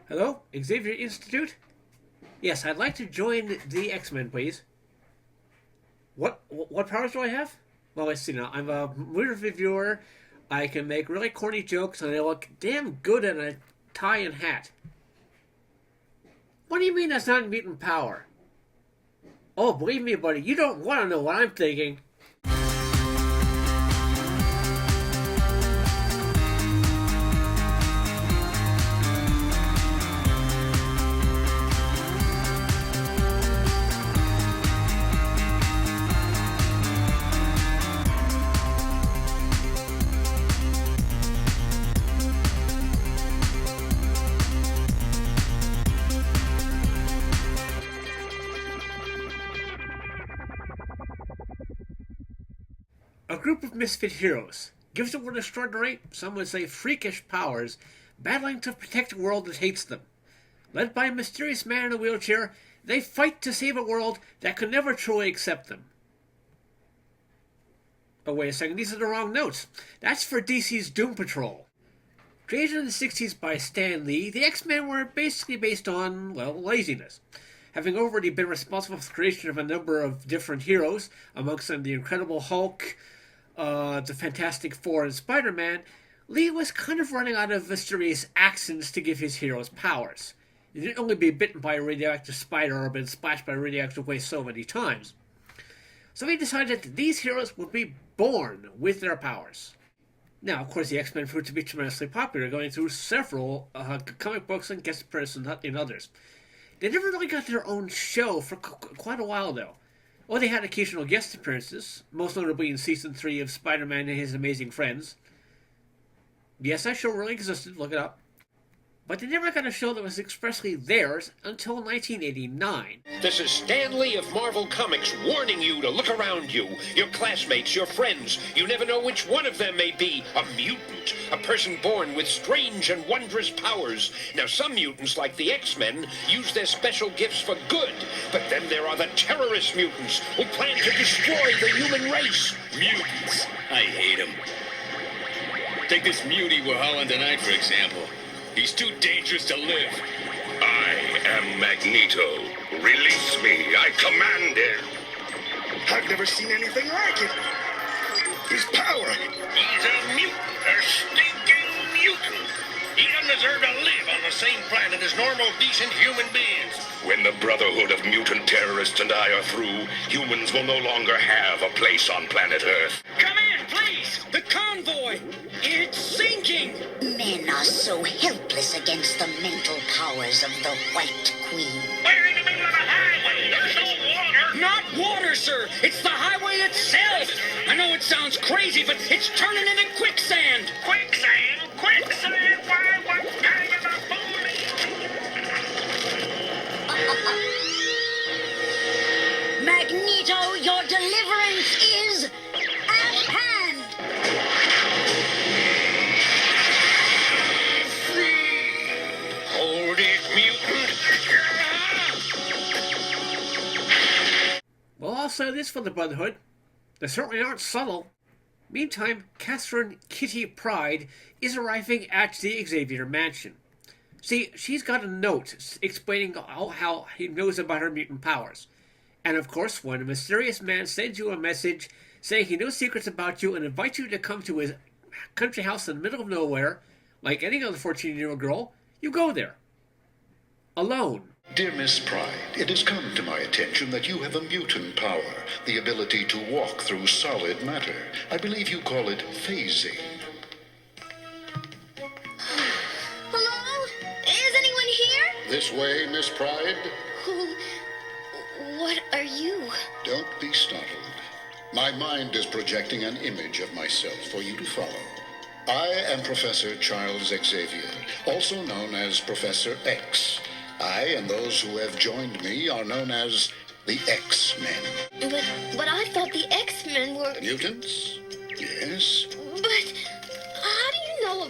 Hello, Xavier Institute? Yes, I'd like to join the X-Men, please. What powers do I have? Well, let's see now. I'm a movie reviewer. I can make really corny jokes, and I look damn good in a tie and hat. What do you mean that's not a mutant power? Oh, believe me, buddy, you don't want to know what I'm thinking. A group of misfit heroes, gifted with extraordinary, some would say freakish powers, battling to protect a world that hates them. Led by a mysterious man in a wheelchair, they fight to save a world that could never truly accept them. Oh, wait a second, these are the wrong notes. That's for DC's Doom Patrol. Created in the 60s by Stan Lee, the X-Men were basically based on, well, laziness. Having already been responsible for the creation of a number of different heroes, amongst them the Incredible Hulk, the Fantastic Four, and Spider-Man, Lee was kind of running out of mysterious accents to give his heroes powers. He didn't only be bitten by a radioactive spider or been splashed by radioactive waste so many times. So he decided that these heroes would be born with their powers. Now, of course, the X-Men proved to be tremendously popular, going through several comic books and guest appearances in others. They never really got their own show for quite a while, though. Well, they had occasional guest appearances, most notably in Season 3 of Spider-Man and His Amazing Friends. Yes, that show really existed, look it up. But they never got a show that was expressly theirs until 1989. This is Stan Lee of Marvel Comics warning you to look around you. Your classmates, your friends. You never know which one of them may be a mutant. A person born with strange and wondrous powers. Now, some mutants, like the X-Men, use their special gifts for good. But then there are the terrorist mutants who plan to destroy the human race. Mutants. I hate them. Take this mutie we're hauling tonight, for example. He's too dangerous to live. I am Magneto. Release me. I command it. I've never seen anything like it. His power. He's a mutant. A stinking mutant. He doesn't deserve to live on the same planet as normal, decent human beings. When the Brotherhood of Mutant Terrorists and I are through, humans will no longer have a place on planet Earth. Come in, please! The convoy! It's sinking! Men are so helpless against the mental powers of the White Queen. We're in the middle of a highway! There's no water! Not water, sir! It's the highway itself! I know it sounds crazy, but it's turning into quicksand! Quicksand? Quicksand? Why, what kind of a fool? Magneto, your deliverance is at hand! Hold it, mutant! Well, I'll say this for the Brotherhood. They certainly aren't subtle. Meantime, Catherine Kitty-Pryde is arriving at the Xavier Mansion. See, she's got a note explaining how he knows about her mutant powers. And of course, when a mysterious man sends you a message saying he knows secrets about you and invites you to come to his country house in the middle of nowhere, like any other 14-year-old girl, you go there. Alone. Dear Miss Pryde, it has come to my attention that you have a mutant power, the ability to walk through solid matter. I believe you call it phasing. Hello? Is anyone here? This way, Miss Pryde. What are you? Don't be startled. My mind is projecting an image of myself for you to follow. I am Professor Charles Xavier, also known as Professor X. I and those who have joined me are known as the X-Men. But I thought the X-Men were... Mutants? Yes. But how do you know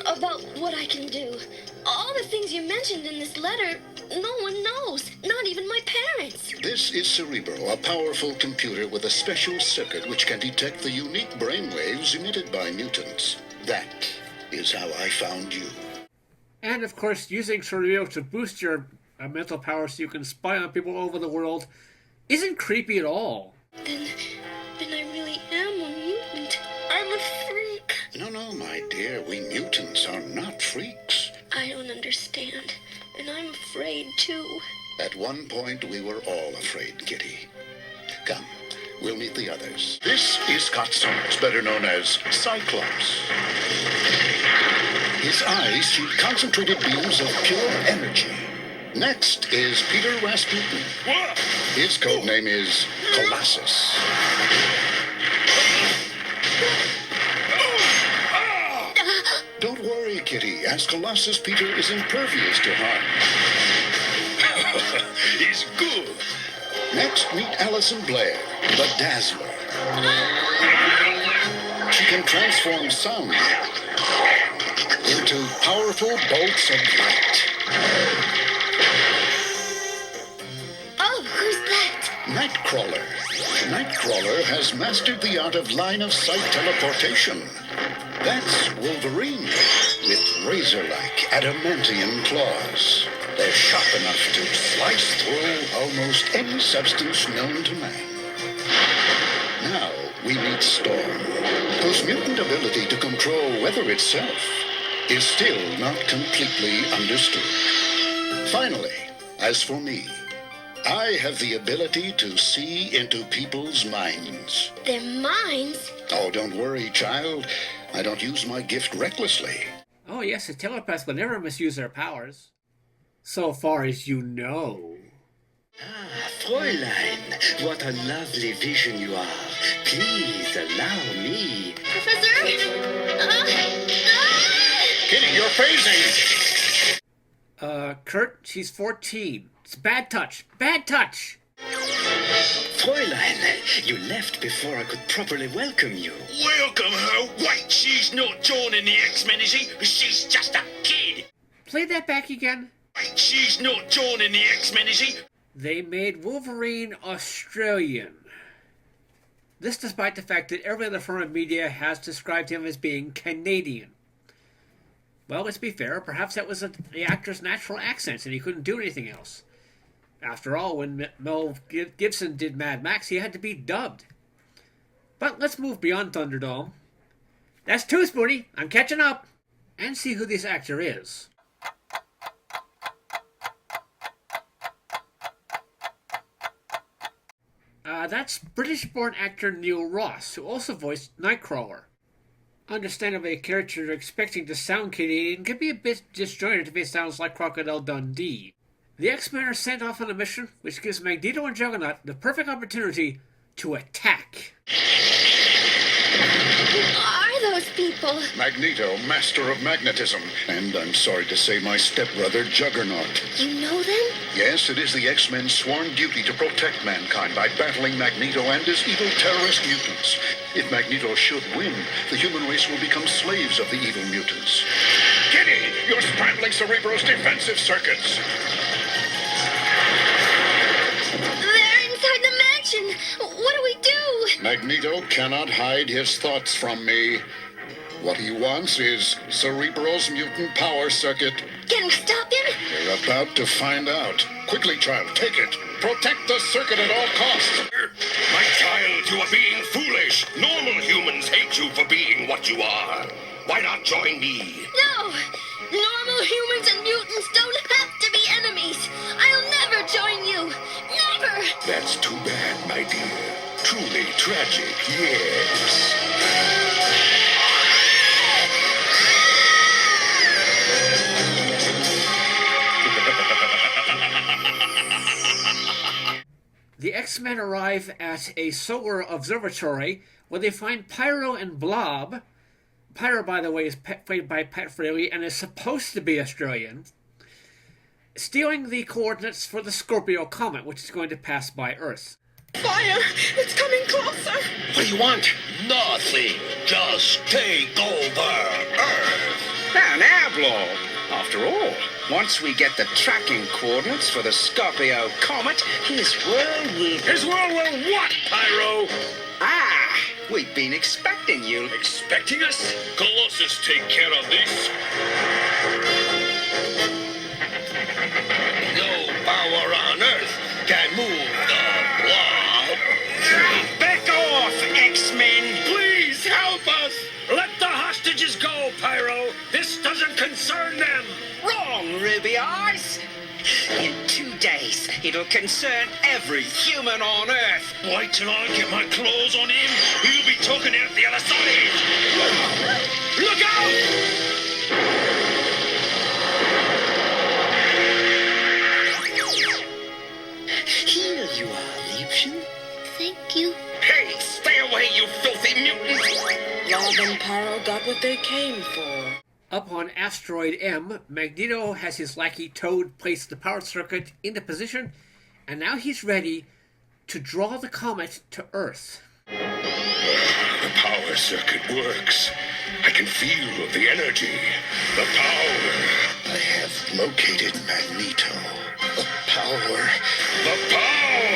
about what I can do? All the things you mentioned in this letter, no one knows, not even my parents. This is Cerebro, a powerful computer with a special circuit which can detect the unique brainwaves emitted by mutants. That is how I found you. And of course, using Cerebro to boost your mental power so you can spy on people all over the world isn't creepy at all. Then I really am a mutant. I'm a freak. No, my dear, we mutants are not freaks. I don't understand, and I'm afraid too. At one point, we were all afraid, Kitty. Come, we'll meet the others. This is Scott Summers, better known as Cyclops. His eyes shoot concentrated beams of pure energy. Next is Peter Rasputin. His code name is Colossus. Don't worry, Kitty. As Colossus, Peter is impervious to harm. He's good. Next, meet Alison Blair, the Dazzler. She can transform sound into powerful bolts of light. Oh, who's that? Nightcrawler. Nightcrawler has mastered the art of line-of-sight teleportation. That's Wolverine, with razor-like adamantium claws. They're sharp enough to slice through almost any substance known to man. Now we meet Storm, whose mutant ability to control weather itself is still not completely understood. Finally, as for me, I have the ability to see into people's minds. Their minds? Oh, don't worry, child. I don't use my gift recklessly. Oh yes, a telepath will never misuse their powers. So far as you know. Ah, Fräulein, what a lovely vision you are. Please allow me. Professor? Kitty, you're phasing! Kurt, she's 14. It's bad touch. Bad touch! Fräulein, you left before I could properly welcome you. Welcome her. Wait, she's not joining the X-Men, is she? She's just a kid. Play that back again. Wait, she's not joining the X-Men, is she? They made Wolverine Australian. This despite the fact that every other form of media has described him as being Canadian. Well, let's be fair, perhaps that was the actor's natural accent and he couldn't do anything else. After all, when Mel Gibson did Mad Max, he had to be dubbed. But let's move beyond Thunderdome. That's two, Spoonie. I'm catching up. And see who this actor is. That's British-born actor Neil Ross, who also voiced Nightcrawler. Understandably, a character expecting to sound Canadian can be a bit disjointed if he sounds like Crocodile Dundee. The X-Men are sent off on a mission which gives Magneto and Juggernaut the perfect opportunity to attack. Who are those people? Magneto, master of magnetism. And I'm sorry to say my stepbrother, Juggernaut. You know them? Yes, it is the X-Men's sworn duty to protect mankind by battling Magneto and his evil terrorist mutants. If Magneto should win, the human race will become slaves of the evil mutants. Kitty, you're scrambling Cerebro's defensive circuits. They're inside the mansion. What do we do? Magneto cannot hide his thoughts from me. What he wants is Cerebro's mutant power circuit. Can we stop him? We're about to find out. Quickly, child, take it. Protect the circuit at all costs. My child, you are being foolish. Normal humans hate you for being what you are. Why not join me? No! Normal humans and mutants don't have to be enemies. I'll never join you. Never! That's too bad, my dear. Truly tragic, yes. The X-Men arrive at a solar observatory where they find Pyro and Blob. Pyro, by the way, is played by Pat Fraley and is supposed to be Australian, stealing the coordinates for the Scorpio comet, which is going to pass by Earth. Fire! It's coming closer! What do you want? Nothing. Just take over Earth. Now, Blob. After all, once we get the tracking coordinates for the Scorpio comet, his world will... His world will what, Pyro? Ah! We've been expecting you. Expecting us? Colossus take care of this. concern them. Wrong, Ruby Eyes. In 2 days, it'll concern every human on Earth. Wait till I get my claws on him. He'll be talking out the other side. Look out! Here you are, Liebchen. Thank you. Hey, stay away, you filthy mutant! Rob and Paro got what they came for. Up on asteroid M, Magneto has his lackey Toad place the power circuit into position, and now he's ready to draw the comet to Earth. The power circuit works. I can feel the energy, the power. I have located Magneto. The power. The power!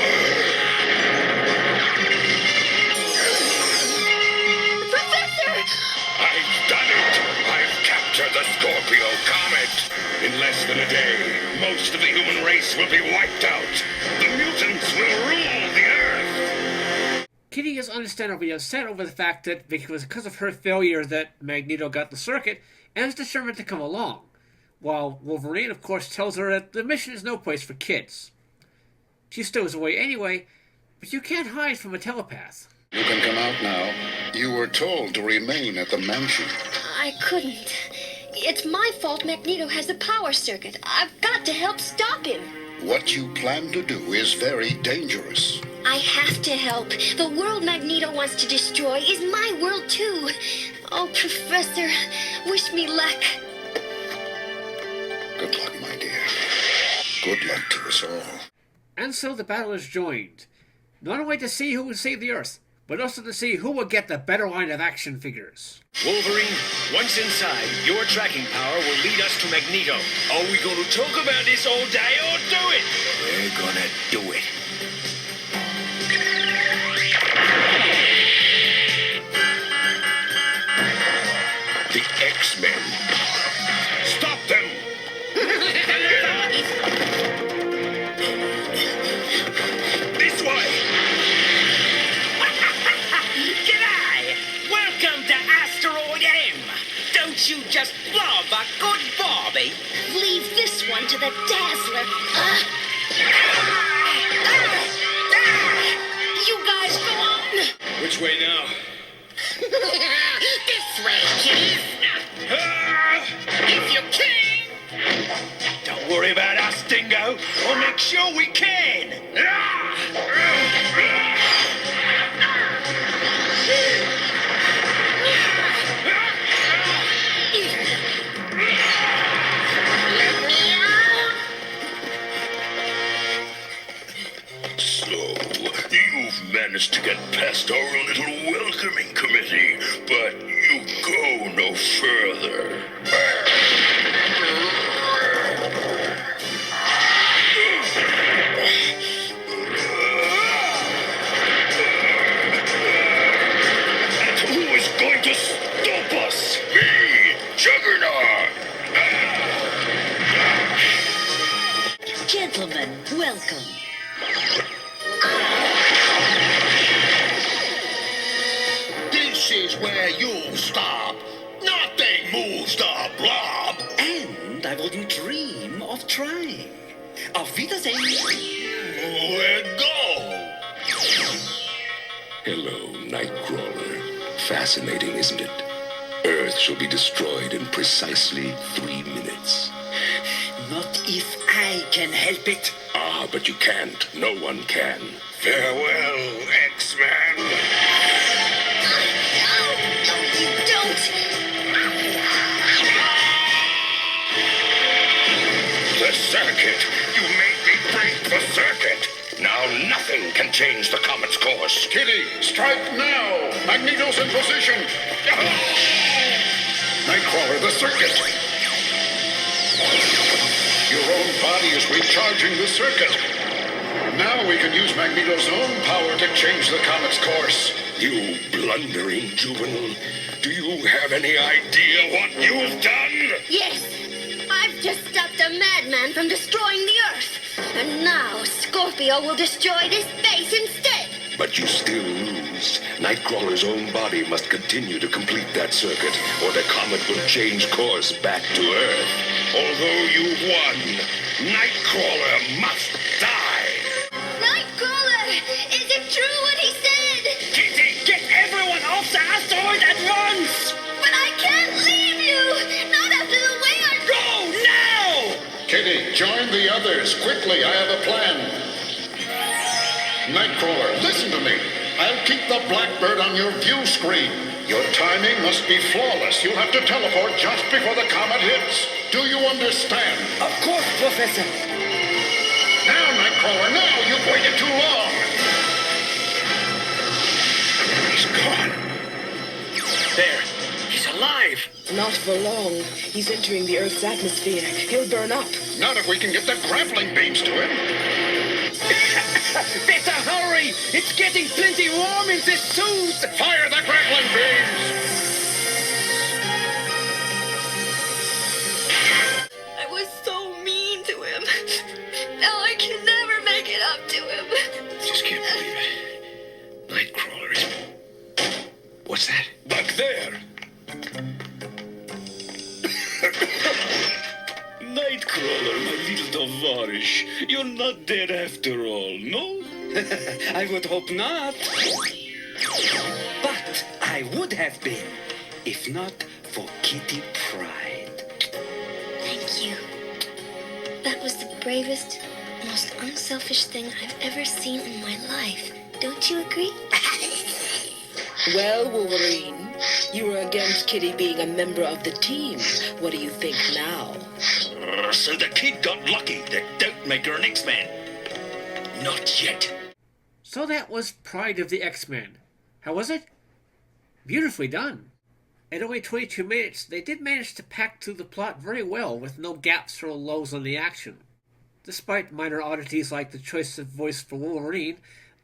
Professor! I've done it! I've captured the Scorpio Comet! In less than a day, most of the human race will be wiped out. The mutants will rule the Earth! Kitty is understandably upset over the fact that it was because of her failure that Magneto got the circuit and is determined to come along, while Wolverine, of course, tells her that the mission is no place for kids. She stows away anyway, but you can't hide from a telepath. You can come out now. You were told to remain at the mansion. I couldn't. It's my fault Magneto has the power circuit. I've got to help stop him. What you plan to do is very dangerous. I have to help. The world Magneto wants to destroy is my world too. Oh, Professor, wish me luck. Good luck, my dear. Good luck to us all. And so the battle is joined, not only to see who will save the Earth, but also to see who will get the better line of action figures. Wolverine, once inside, your tracking power will lead us to Magneto. Are we going to talk about this all day or do it? We're gonna do it. The X-Men. Stop them! This way! G'day! Welcome to Asteroid M. Don't you just love a good Barbie? Leave this one to the Dazzler. You guys go on. Which way now? This way, kiddies. If you can. Don't worry about us, Dingo. We'll make sure we can. So, you've managed to get past our little welcoming committee, but you go no further. And who is going to stop us? Me, Juggernaut! Gentlemen, welcome. This is where you'll stop. Nothing moves the blob. And I wouldn't dream of trying. Auf Wiedersehen. Let go. Hello, Nightcrawler. Fascinating, isn't it? Earth shall be destroyed in precisely 3 minutes. Not if I can help it. Ah, but you can't. No one can. Farewell, X-Men. No, you don't. The circuit. You made me break the circuit. Now nothing can change the comet's course. Kitty, strike now! Magneto's in position! Nightcrawler, the circuit! Your own body is recharging the circuit. Now we can use Magneto's own power to change the comet's course. You blundering juvenile. Do you have any idea what you've done? Yes, I've just stopped a madman from destroying the Earth. And now Scorpio will destroy this base instead. But you still lose. Nightcrawler's own body must continue to complete that circuit, or the comet will change course back to Earth. Although you've won, Nightcrawler must die. Nightcrawler! Is it true what he said? Kitty, get everyone off the asteroid at once! But I can't leave you! Not after the way I... Go now! Kitty, join the others. Quickly, I have a plan. Nightcrawler, listen to me. I'll keep the Blackbird on your view screen. Your timing must be flawless. You'll have to teleport just before the comet hits. Do you understand? Of course, Professor. Now, Nightcrawler, now! You've waited too long! He's gone. There, he's alive! Not for long. He's entering the Earth's atmosphere. He'll burn up. Not if we can get the grappling beams to him. Better hurry! It's getting plenty warm in this suit! Fire the grappling beams! I was so mean to him. Now I can never make it up to him. Just can't believe it. Nightcrawler is... What's that? Back there! Nightcrawler, my little Tovarish, you're not dead after all, no? I would hope not. But I would have been, if not for Critic-Pryde. Thank you. That was the bravest, most unselfish thing I've ever seen in my life. Don't you agree? Well, Wolverine, you were against Kitty being a member of the team. What do you think now? So the kid got lucky, the Doubtmaker and X-Men. Not yet. So that was Pride of the X-Men. How was it? Beautifully done. At only 22 minutes, they did manage to pack through the plot very well, with no gaps or lulls in the action. Despite minor oddities like the choice of voice for Wolverine,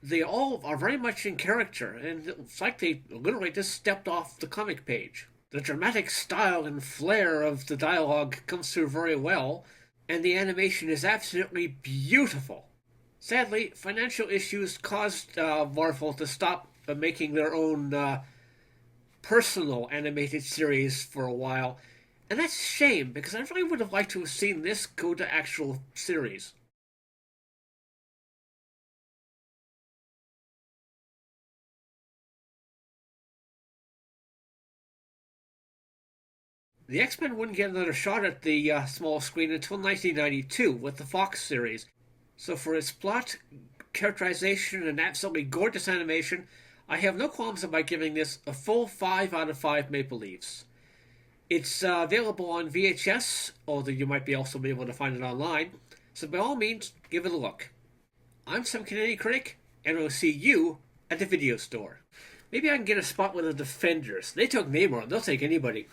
they all are very much in character, and it's like they literally just stepped off the comic page. The dramatic style and flair of the dialogue comes through very well, and the animation is absolutely beautiful. Sadly, financial issues caused Marvel to stop making their own personal animated series for a while, and that's a shame, because I really would have liked to have seen this go to actual series. The X-Men wouldn't get another shot at the small screen until 1992 with the Fox series. So for its plot, characterization, and absolutely gorgeous animation, I have no qualms about giving this a full 5 out of 5 Maple Leafs. It's available on VHS, although you might also be able to find it online, so by all means, give it a look. I'm some Canadian critic, and I'll see you at the video store. Maybe I can get a spot with the Defenders. They took Namor, they'll take anybody.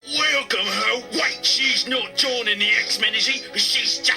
Welcome her. Wait, she's not joining the X-Men, is she? She's just